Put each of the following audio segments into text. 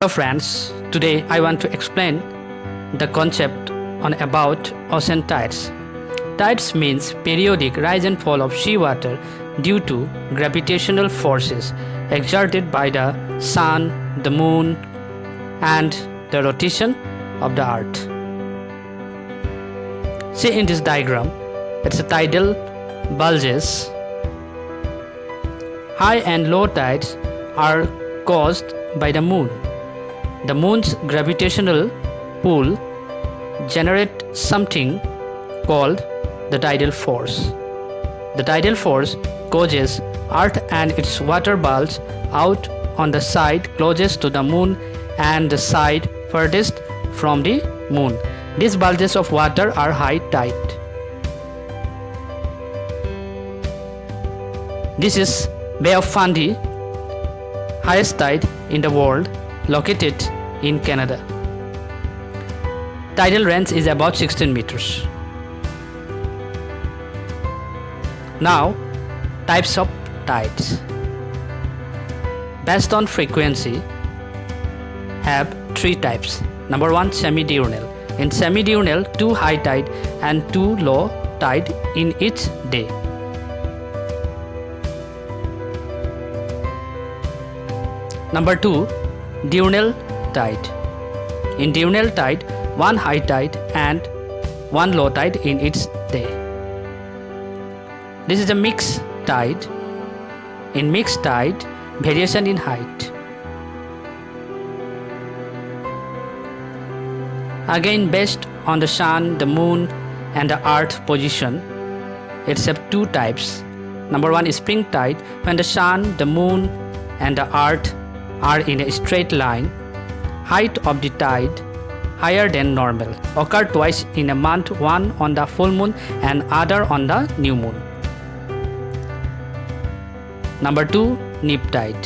Hello friends, today I want to explain the concept on about ocean tides. Tides means periodic rise and fall of seawater due to gravitational forces exerted by the sun, the moon and the rotation of the earth. See in this diagram, it's a tidal bulges. High and low tides are caused by the moon. The moon's gravitational pull generates something called the tidal force. The tidal force causes Earth and its water bulge out on the side closest to the moon and the side furthest from the moon. These bulges of water are high tide. This is Bay of Fundy, highest tide in the world, located in Canada. Tidal range is about 16 meters. Now, types of tides. Based on frequency, have three types. Number one, semi-diurnal. In semi-diurnal, 2 high tide and 2 low tide in each day. Number 2, diurnal tide. In diurnal tide, 1 high tide and 1 low tide in each day. This is a mixed tide. In mixed tide, variation in height. Again, based on the sun, the moon and the earth position, it's have 2 types. Number 1 is spring tide, when the sun, the moon and the earth are in a straight line. Height of the tide higher than normal, occur twice in a month, one on the full moon and other on the new moon. Number 2, neap tide.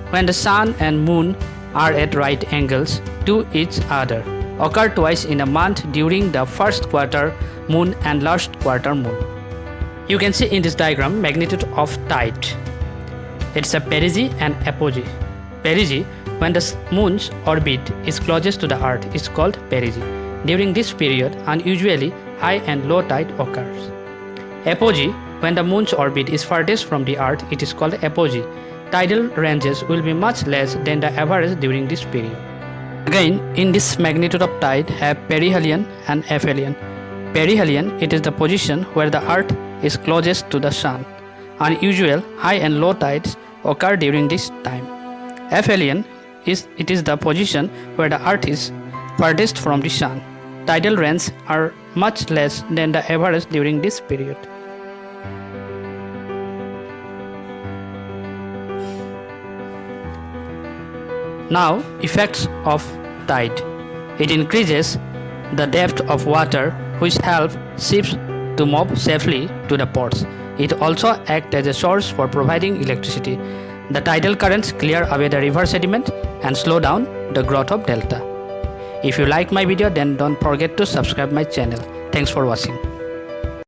When the sun and moon are at right angles to each other, occur twice in a month during the first quarter moon and last quarter moon. You can see in this diagram magnitude of tide. It's a perigee and apogee. Perigee, when the moon's orbit is closest to the earth, is called perigee. During this period, unusually high and low tide occurs. Apogee, when the moon's orbit is farthest from the earth, it is called apogee. Tidal ranges will be much less than the average during this period. Again, in this magnitude of tide have perihelion and aphelion. Perihelion, it is the position where the earth is closest to the sun. Unusual high and low tides occur during this time. Aphelion, it is the position where the earth is farthest from the sun. Tidal ranges are much less than the average during this period. Now, effects of tide. It increases the depth of water, which helps ships to move safely to the ports. It also acts as a source for providing electricity. The tidal currents clear away the river sediment and slow down the growth of delta. If you like my video, then don't forget to subscribe my channel. Thanks for watching.